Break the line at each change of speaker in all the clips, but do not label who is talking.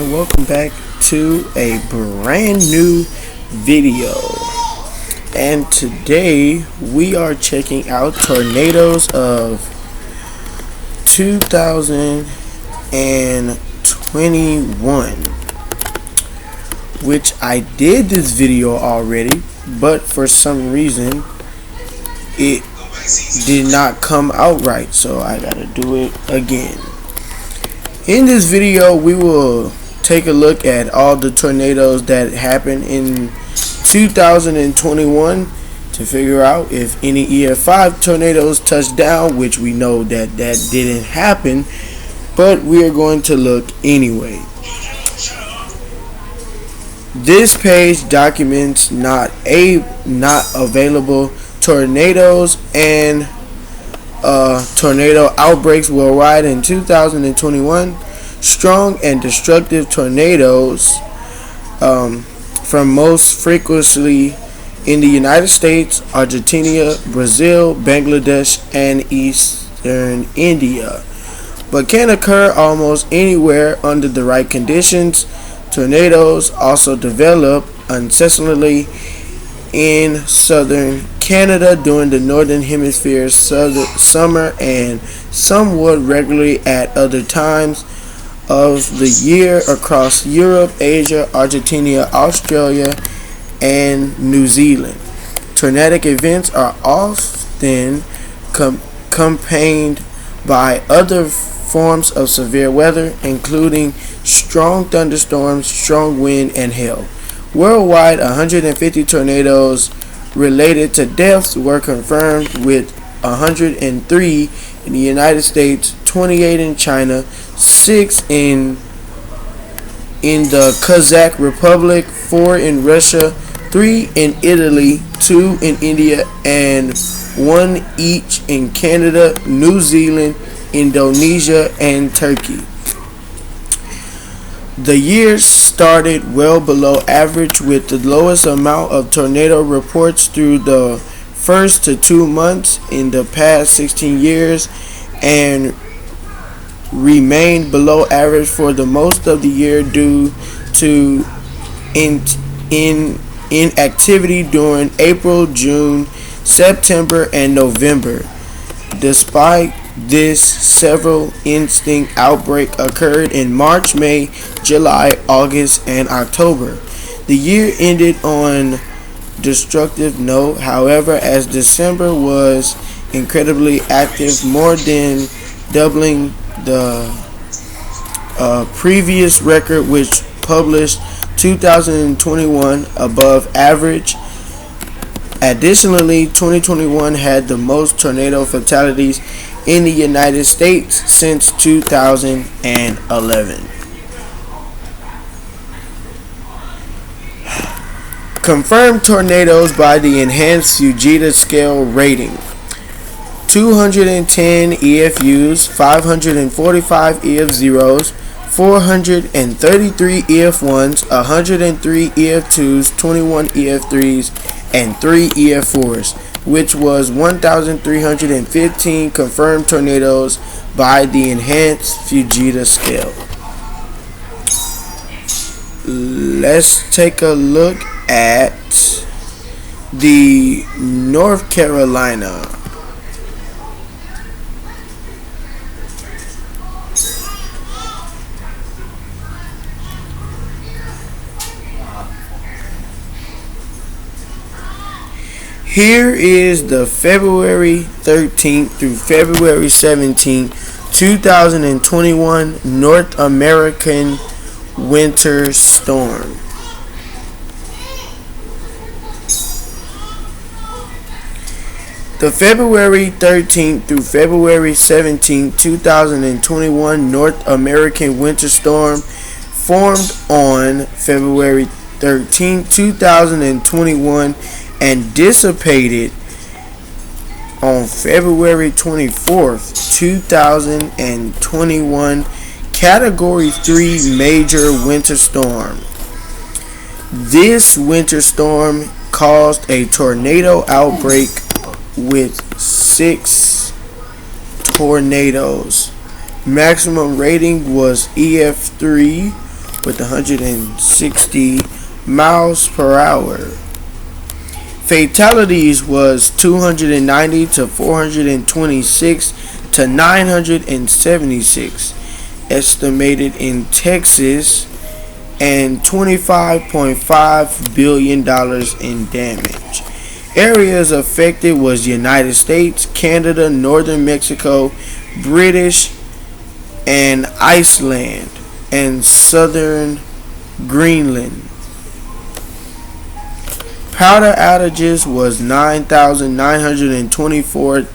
welcome back to a brand new video. And today we are checking out tornadoes of 2021, which I did this video already, but for some reason it did not come out right, so I gotta do it again. In this video, we will take a look at all the tornadoes that happened in 2021 to figure out if any EF5 tornadoes touched down, which we know that didn't happen, but we are going to look anyway. This page documents not available tornadoes and tornado outbreaks worldwide in 2021. Strong and destructive tornadoes from most frequently in the United States, Argentina, Brazil, Bangladesh, and eastern India, but can occur almost anywhere under the right conditions. Tornadoes also develop unceasingly in southern Canada during the northern hemisphere summer and somewhat regularly at other times of the year across Europe, Asia, Argentina, Australia, and New Zealand. Tornadic events are often accompanied by other forms of severe weather, including strong thunderstorms, strong wind, and hail. Worldwide, 150 tornadoes related to deaths were confirmed, with 103 in the United States, 28 in China, 6 in the Kazakh Republic, 4 in Russia, 3 in Italy, 2 in India, and 1 each in Canada, New Zealand, Indonesia, and Turkey. The year started well below average, with the lowest amount of tornado reports through the first 2 months in the past 16 years, and remained below average for the most of the year due to inactivity during April, June, September, and November. Despite this, several instinct outbreaks occurred in March, May, July, August, and October. The year ended on destructive note, however, as December was incredibly active, more than doubling the previous record, which published 2021 above average. Additionally, 2021 had the most tornado fatalities in the United States since 2011. Confirmed tornadoes by the enhanced Fujita scale rating: 210 EFUs, 545 EF0s, 433 EF1s, 103 EF2s, 21 EF3s, and 3 EF4s, which was 1,315 confirmed tornadoes by the enhanced Fujita scale. Let's take a look at the North Carolina. Here is the February 13th through February 17th, 2021 North American winter storm. The February 13th through February 17th, 2021 North American winter storm formed on February 13th, 2021 and dissipated on February 24th, 2021. Category 3 major winter storm. This winter storm caused a tornado outbreak with 6 tornadoes. Maximum rating was EF3 with 160 miles per hour. Fatalities was 290 to 426 to 976 estimated in Texas, and $25.5 billion in damage. Areas affected was United States, Canada, Northern Mexico, British and Iceland, and Southern Greenland. Power outages was 9,924.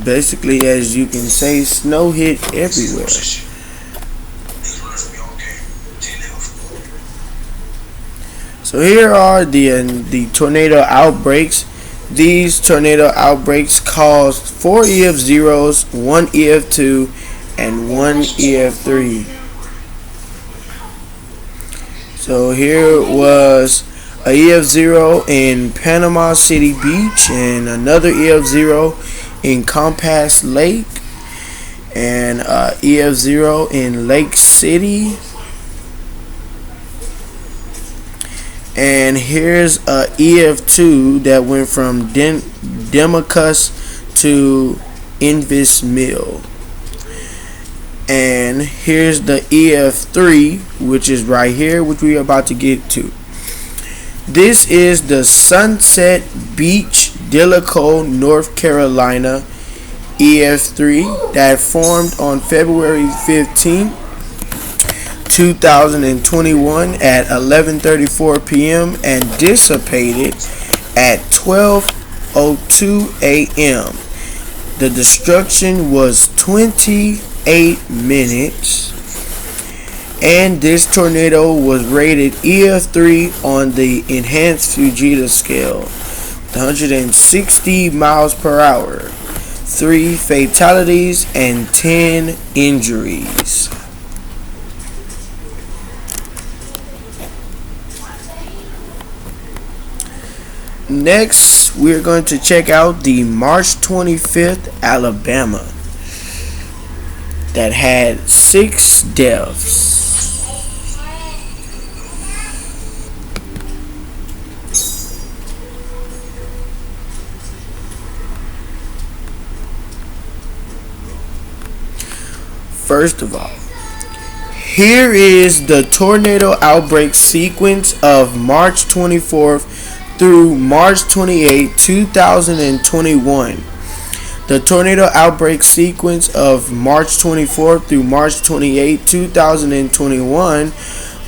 Basically, as you can say, snow hit everywhere. So here are the tornado outbreaks. These tornado outbreaks caused 4 EF0s, 1 EF2, and 1 EF3. So here was a EF0 in Panama City Beach, and another EF0 in Compass Lake, and EF0 in Lake City. And here's a EF2 that went from Demicus to Invis Mill. And here's the EF3, which is right here, which we are about to get to. This is the Sunset Beach, Delaco, North Carolina EF3 that formed on February 15, 2021 at 11:34 p.m. and dissipated at 12:02 a.m. The destruction was 28 minutes, and this tornado was rated EF3 on the enhanced Fujita scale, 160 miles per hour, 3 fatalities and 10 injuries. Next, we're going to check out the March 25th Alabama that had 6 deaths. First of all, here is the tornado outbreak sequence of March 24th through March 28, 2021. The tornado outbreak sequence of March 24th through March 28, 2021,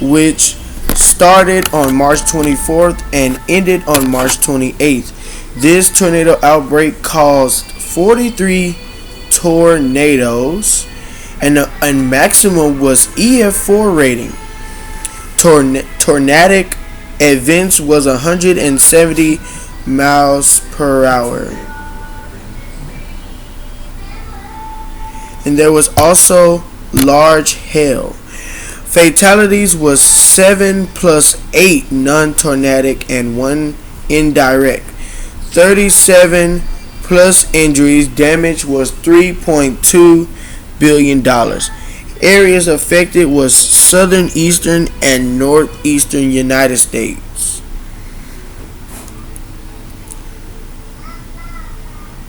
which started on March 24th and ended on March 28th. This tornado outbreak caused 43 tornadoes, and maximum was EF4 rating. Tornadic events was 170 miles per hour. And there was also large hail. Fatalities was 7 plus 8 non-tornadic and 1 indirect. 37 plus injuries. Damage was $3.2 billion. Areas affected was southern, eastern, and northeastern United States.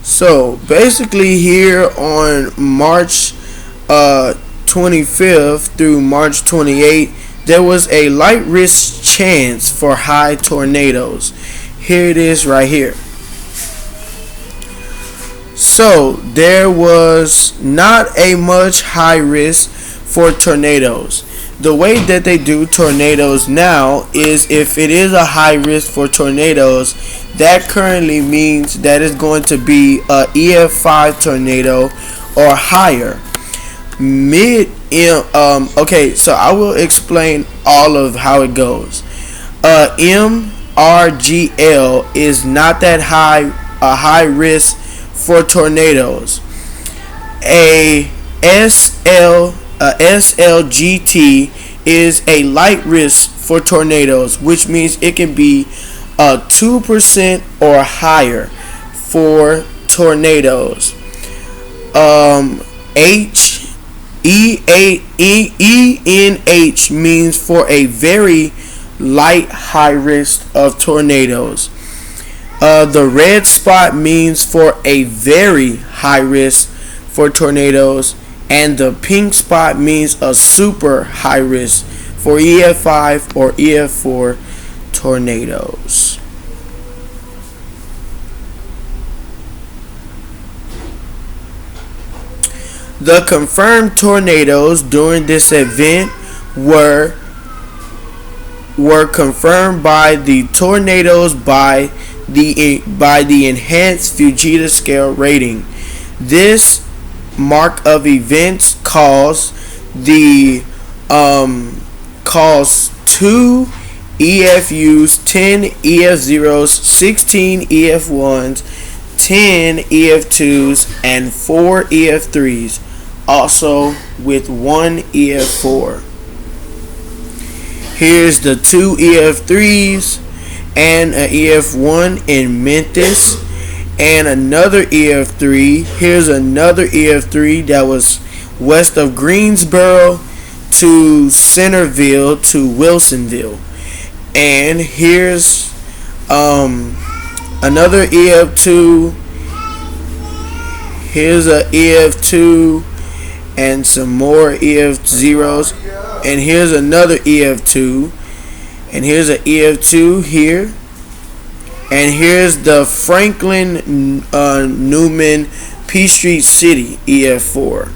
So basically here on March 25th through March 28th, there was a light risk chance for high tornadoes. Here it is right here. So there was not a much high risk for tornadoes. The way that they do tornadoes now is if it is a high risk for tornadoes, that currently means that it's going to be a EF5 tornado or higher. Okay, so I will explain all of how it goes. MRGL is not that high, a high risk for tornadoes. A SLGT is a light risk for tornadoes, which means it can be a 2% or higher for tornadoes. ENH means for a very light high risk of tornadoes. The red spot means for a very high risk for tornadoes, and the pink spot means a super high risk for EF5 or EF4 tornadoes. The confirmed tornadoes during this event were confirmed by the tornadoes by the enhanced Fujita scale rating. This mark of events caused 2 EFUs, 10 EF0s, 16 EF1s, 10 EF2s, and 4 EF3s, also with 1 EF4. Here's the 2 EF3s and an EF1 in Memphis, and another EF3. Here's another EF3 that was west of Greensboro to Centerville to Wilsonville. And here's another EF2. Here's a EF2 and some more EF0s. And here's another EF2. And here's an EF2 here. And here's the Franklin Newman Peachtree City EF4.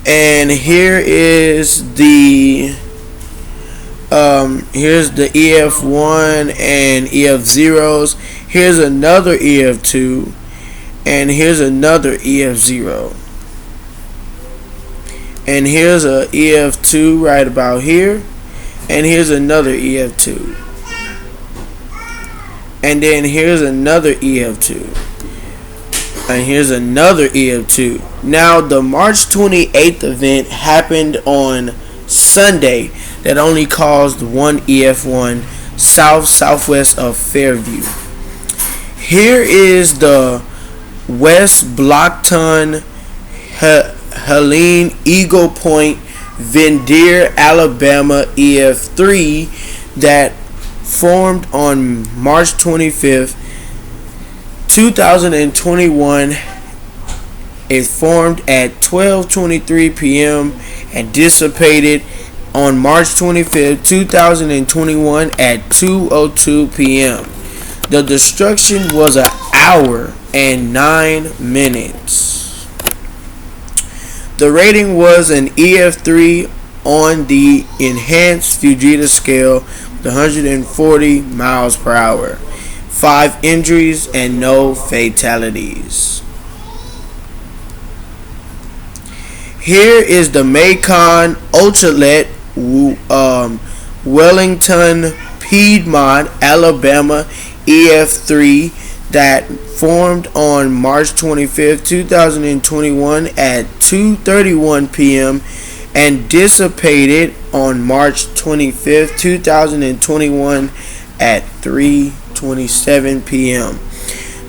And here is the here's the EF1 and EF0s. Here's another EF2, and here's another EF0. And here's a EF2 right about here, and here's another EF2. And then here's another EF2. And here's another EF2. Now, the March 28th event happened on Sunday that only caused 1 EF1 southwest of Fairview. Here is the West Blockton, Helene, Eagle Point, Vendere, Alabama EF3 that formed on March 25th, 2021. It formed at 12:23 p.m. and dissipated on March 25th, 2021 at 2:02 p.m. The destruction was an hour and 9 minutes. The rating was an EF3 on the enhanced Fujita scale with 140 miles per hour. 5 injuries and no fatalities. Here is the Macon Ultraviolet, Wellington, Piedmont, Alabama EF3 that formed on March 25th, 2021 at 2:31 p.m. and dissipated on March 25th, 2021 at 3:27 p.m.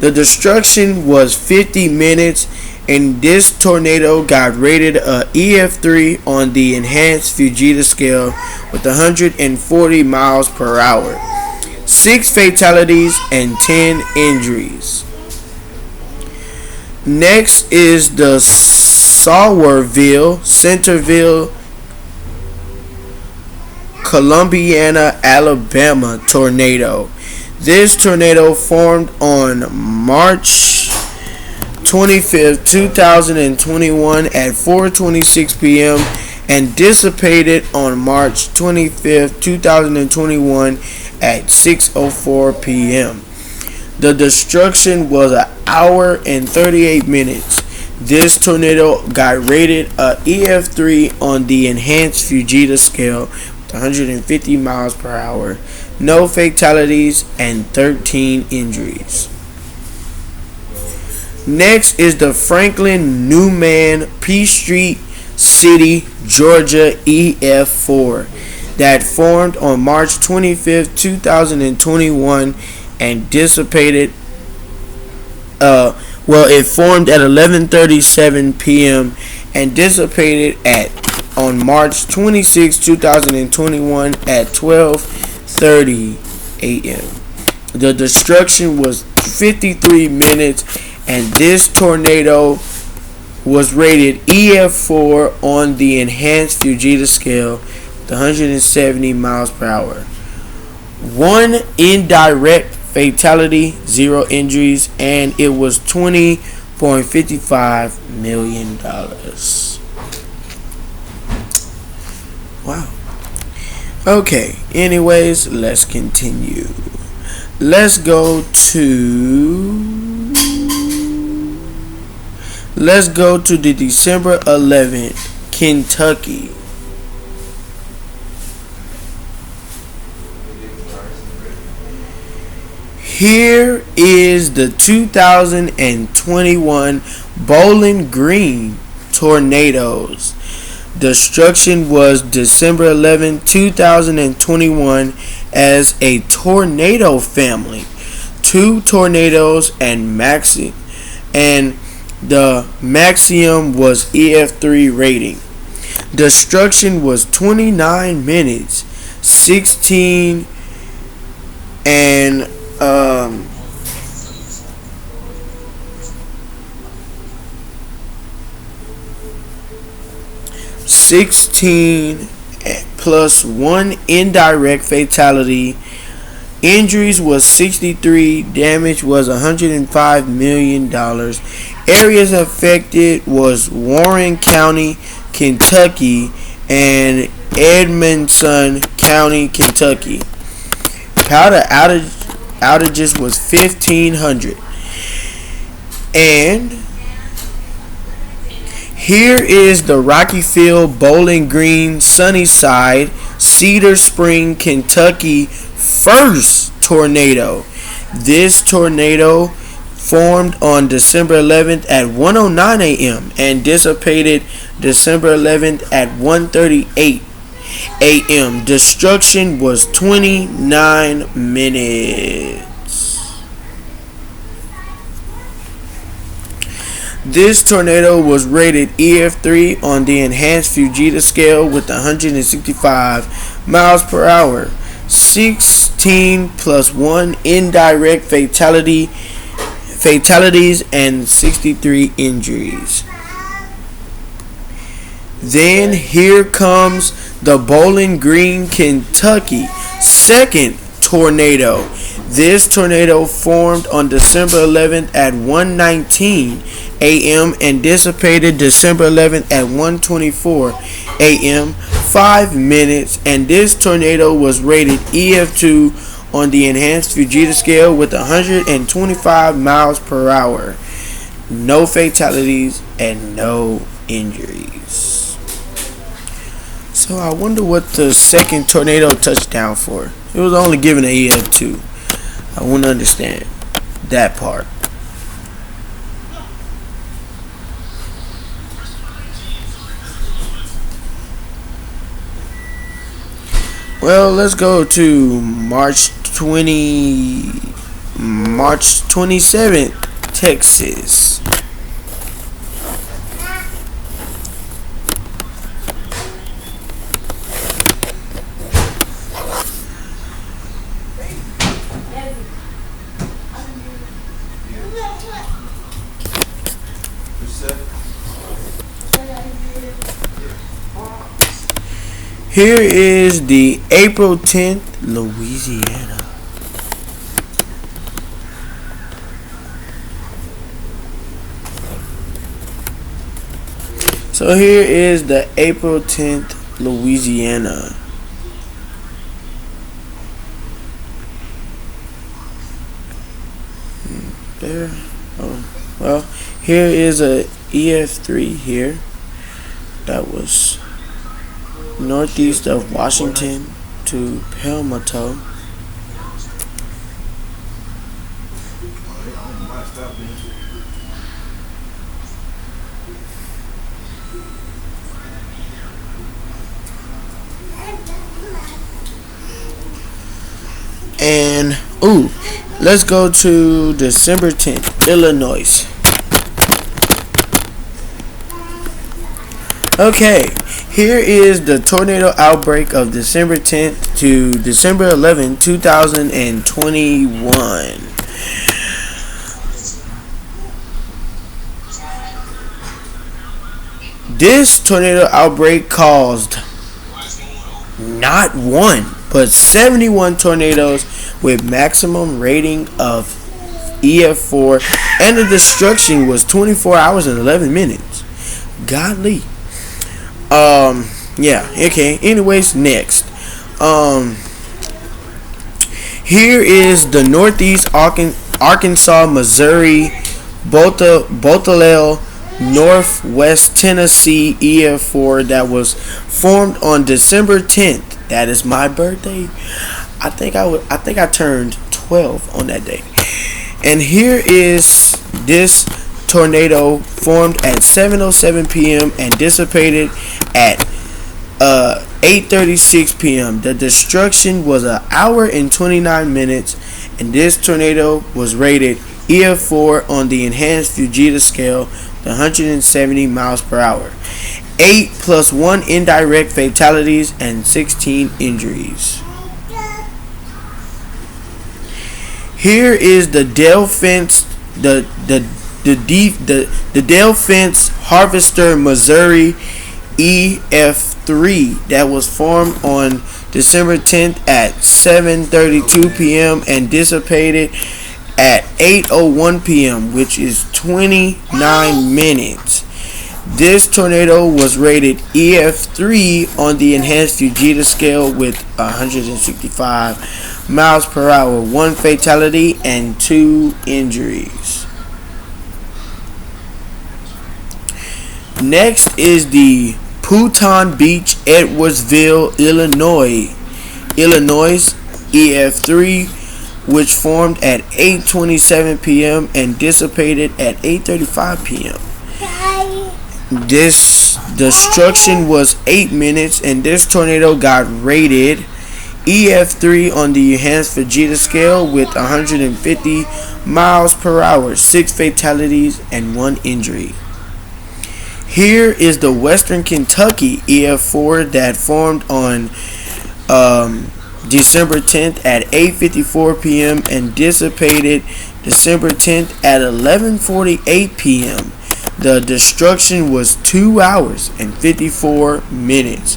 The destruction was 50 minutes, and this tornado got rated a EF3 on the enhanced Fujita scale with 140 miles per hour. 6 fatalities and 10 injuries. Next is the Sawyerville, Centerville, Columbiana, Alabama tornado. This tornado formed on March 25th, 2021 at 4:26 p.m. and dissipated on March 25th, 2021 at 6:04 p.m. The destruction was an hour and 38 minutes. This tornado got rated a EF3 on the enhanced Fujita scale with 150 miles per hour, no fatalities, and 13 injuries. Next is the Franklin Newman Peachtree City, Georgia EF4. that formed on March 25th, 2021 and dissipated. It formed at 11:37 p.m. and dissipated on March 26, 2021 at 12:30 a.m. The destruction was 53 minutes, and this tornado was rated EF4 on the enhanced Fujita scale with 170 miles per hour. One indirect fatality, 0 injuries, and it was $20.55 million. Wow. Okay, anyways, let's continue. Let's go to the December 11th, Kentucky. Here is the 2021 Bowling Green tornadoes. Destruction was December 11, 2021 as a tornado family. 2 tornadoes and the maximum was EF3 rating. Destruction was 29 minutes, 16 and 16 plus 1 indirect fatality. Injuries was 63. Damage was $105 million. Areas affected was Warren County, Kentucky, and Edmonson County, Kentucky. Power outages was 1,500. And here is the Rocky Field, Bowling Green, Sunnyside, Cedar Spring, Kentucky first tornado. This tornado formed on December 11th at 1:09 a.m. and dissipated December 11th at 1:38 a.m. Destruction was 29 minutes. This tornado was rated EF3 on the enhanced Fujita scale with 165 miles per hour. 16 plus 1 indirect fatalities and 63 injuries. Then here comes the Bowling Green, Kentucky second tornado. This tornado formed on December 11th at 1:19 a.m. and dissipated December 11th at 1:24 a.m. 5 minutes, and this tornado was rated EF2 on the enhanced Fujita scale with 125 miles per hour. No fatalities and no injuries. So I wonder what the second tornado touched down for. It was only given an EF2. I wouldn't understand that part. Well, let's go to March 27th, Texas. Here is the April 10th, Louisiana. So here is the April 10th, Louisiana. There. Oh, well, here is a EF3 here. That was northeast of Washington to Palmetto. Ooh, let's go to December 10th, Illinois. Okay, here is the tornado outbreak of December 10th to December 11th, 2021. This tornado outbreak caused not one, but 71 tornadoes with maximum rating of EF4, and the destruction was 24 hours and 11 minutes. Godly. Yeah, okay. Anyways, next. Here is the Northeast Arkansas, Missouri, Bothell, Northwest Tennessee EF4 that was formed on December 10th. That is my birthday. I think I turned 12 on that day. And here is this tornado formed at 7:07 p.m. and dissipated at 8:36 p.m. The destruction was an hour and 29 minutes, and this tornado was rated EF4 on the enhanced Fujita scale, 170 miles per hour. 8 plus 1 indirect fatalities and 16 injuries. Here is the Dell Fence, the Dell Fence Harvester, Missouri EF3 that was formed on December 10th at 7:32 p.m. and dissipated at 8:01 p.m., which is 29 minutes. This tornado was rated EF3 on the enhanced Fujita scale with 165 miles per hour, 1 fatality and 2 injuries. Next is the Puton Beach, Edwardsville, Illinois EF3, which formed at 8:27 p.m. and dissipated at 8:35 p.m. This destruction was 8 minutes, and this tornado got rated EF3 on the enhanced Fujita scale with 150 miles per hour, 6 fatalities and 1 injury. Here is the Western Kentucky EF4 that formed on December 10th at 8:54 p.m. and dissipated December 10th at 11:48 p.m. The destruction was 2 hours and 54 minutes.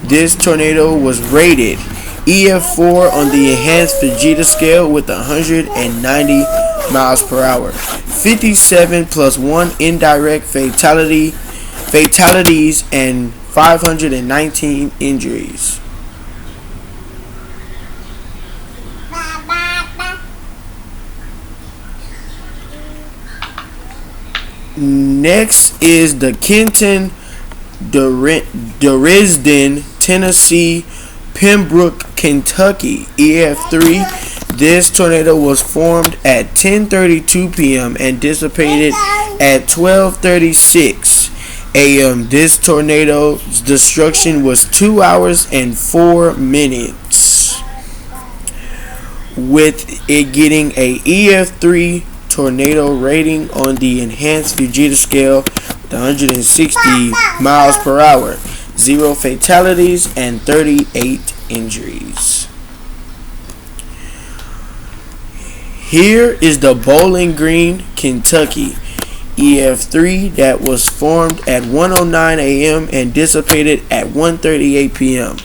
This tornado was rated EF4 on the enhanced Fujita scale with 190 miles per hour. 57 plus 1 indirect fatalities and 519 injuries. Next is the Kenton, Dresden, Tennessee, Pembroke, Kentucky EF3. This tornado was formed at 10:32 p.m. and dissipated at 12:36 a.m. This tornado's destruction was 2 hours and 4 minutes, with it getting a EF3 tornado rating on the enhanced Fujita scale with 160 miles per hour, 0 fatalities and 38 injuries. Here is the Bowling Green, Kentucky EF3 that was formed at 1:09 a.m. and dissipated at 1:38 p.m.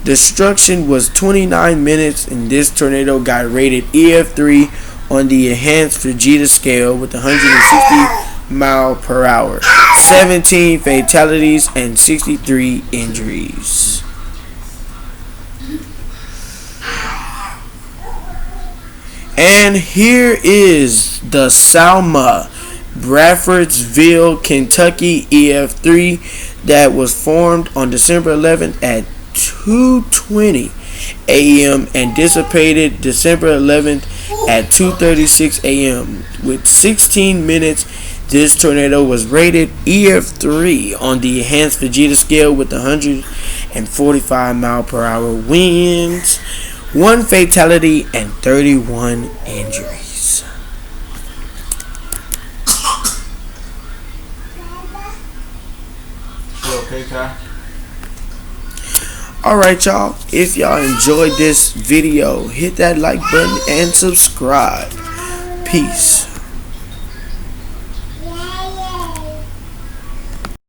Destruction was 29 minutes, and this tornado got rated EF3 on the enhanced Fujita scale with 160 mile per hour, 17 fatalities and 63 injuries. And here is the Salma, Bradfordsville, Kentucky EF3 that was formed on December 11th at 2:20 a.m. and dissipated December 11th at 2:36 a.m. with 16 minutes. This tornado was rated EF3 on the enhanced Fujita scale with 145 mile per hour winds, 1 fatality, and 31 injuries.
Okay, Ty?
Alright, y'all. If y'all enjoyed this video, hit that like button and subscribe. Peace.